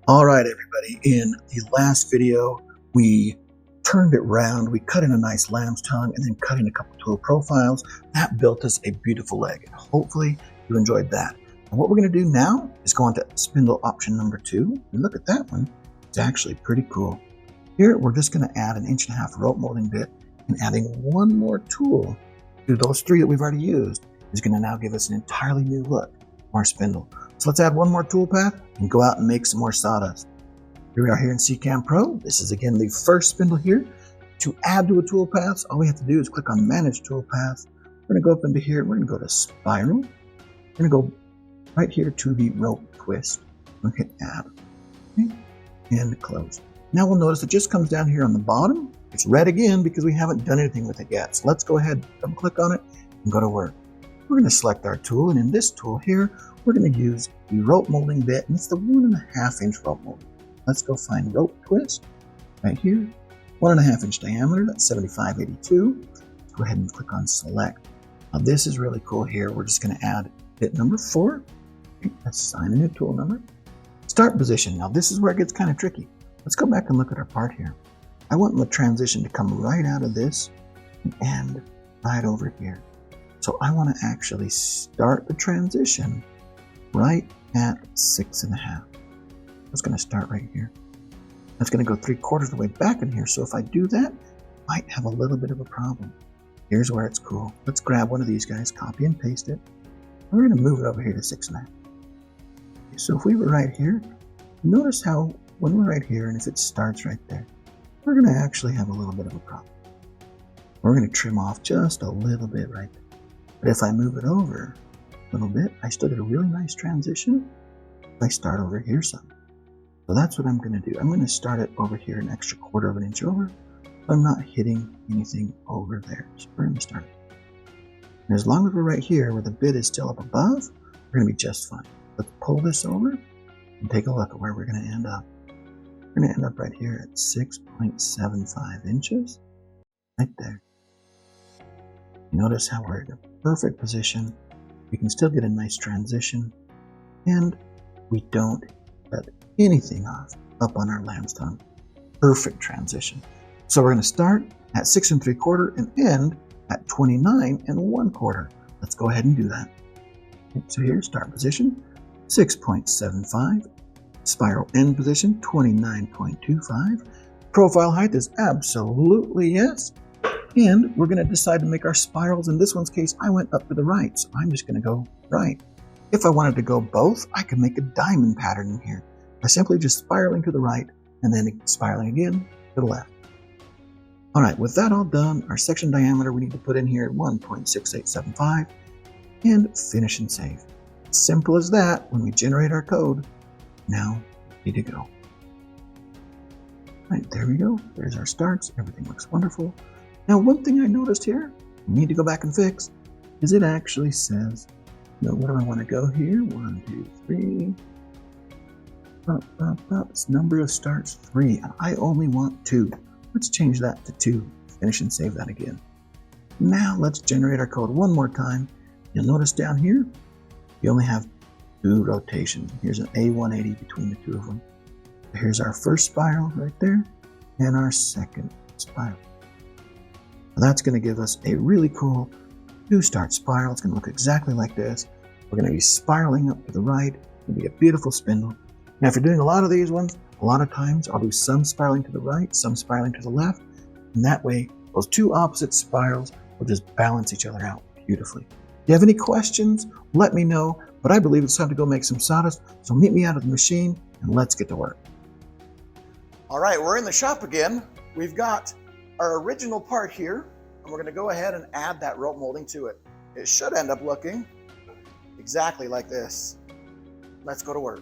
All right, everybody, in the last video, we turned it round, we cut in a nice lamb's tongue and then cut in a couple tool profiles. That built us a beautiful leg. And hopefully you enjoyed that. And what we're going to do now is go on to spindle option number 2. And look at that one. It's actually pretty cool. Here, we're just going to add an 1.5" rope molding bit, and adding one more tool to those 3 that we've already used is going to now give us an entirely new look for our spindle. So let's add one more tool path and go out and make some more sawdust. Here we are here in CCAM Pro. This is again the first spindle here. To add to a tool path, all we have to do is click on Manage Tool Path. We're going to go up into here. We're going to go to Spiral. We're going to go right here to the rope twist. We'll hit Add. Okay. And close. Now we'll notice it just comes down here on the bottom. It's red again because we haven't done anything with it yet. So let's go ahead, double click on it and go to work. We're going to select our tool, and in this tool here, we're going to use the rope molding bit, and it's the 1.5" rope molding. Let's go find rope twist right here, 1.5" diameter, that's 7582. Let's go ahead and click on select. Now this is really cool here. We're just going to add bit number 4. Okay, assign a new tool number. Start position. Now this is where it gets kind of tricky. Let's go back and look at our part here. I want the transition to come right out of this and right over here. So I want to actually start the transition right at 6.5. It's going to start right here. That's going to go 3/4 of the way back in here. So if I do that, I might have a little bit of a problem. Here's where it's cool. Let's grab one of these guys, copy and paste it. We're going to move it over here to 6.5. Okay, so if we were right here, notice how when we're right here and if it starts right there, we're going to actually have a little bit of a problem. We're going to trim off just a little bit right there. But if I move it over a little bit, I still get a really nice transition if I start over here some. So that's what I'm going to do. I'm going to start it over here an extra 1/4 inch over, so I'm not hitting anything over there. So we're going to start it. And as long as we're right here where the bit is still up above, we're going to be just fine. Let's pull this over and take a look at where we're going to end up. We're going to end up right here at 6.75 inches, right there. Notice how we're in a perfect position. We can still get a nice transition, and we don't cut anything off up on our lamb's tongue. Perfect transition. So we're going to start at 6 3/4 and end at 29 1/4. Let's go ahead and do that. Okay, so here, start position, 6.75. Spiral end position, 29.25. Profile height is absolutely yes. And we're going to decide to make our spirals. In this one's case, I went up to the right, so I'm just going to go right. If I wanted to go both, I could make a diamond pattern in here by simply just spiraling to the right and then spiraling again to the left. All right, with that all done, our section diameter we need to put in here at 1.6875 and finish and save. Simple as that. When we generate our code, now ready to go. All right, there we go. There's our starts. Everything looks wonderful. Now, one thing I noticed here, we need to go back and fix, is it actually says, where do I want to go here? 1, 2, 3. It's number of starts 3, and I only want 2. Let's change that to 2. Finish and save that again. Now let's generate our code one more time. You'll notice down here, you only have 2 rotations. Here's an A180 between the 2 of them. Here's our first spiral right there, and our second spiral. Now that's going to give us a really cool 2-start spiral. It's going to look exactly like this. We're going to be spiraling up to the right. It's going to be a beautiful spindle. Now, if you're doing a lot of these ones, a lot of times I'll do some spiraling to the right, some spiraling to the left, and that way those 2 opposite spirals will just balance each other out beautifully. If you have any questions, let me know, but I believe it's time to go make some sawdust, so meet me out at the machine and let's get to work. All right, we're in the shop again. We've got our original part here, and we're going to go ahead and add that rope molding to it. It should end up looking exactly like this. Let's go to work.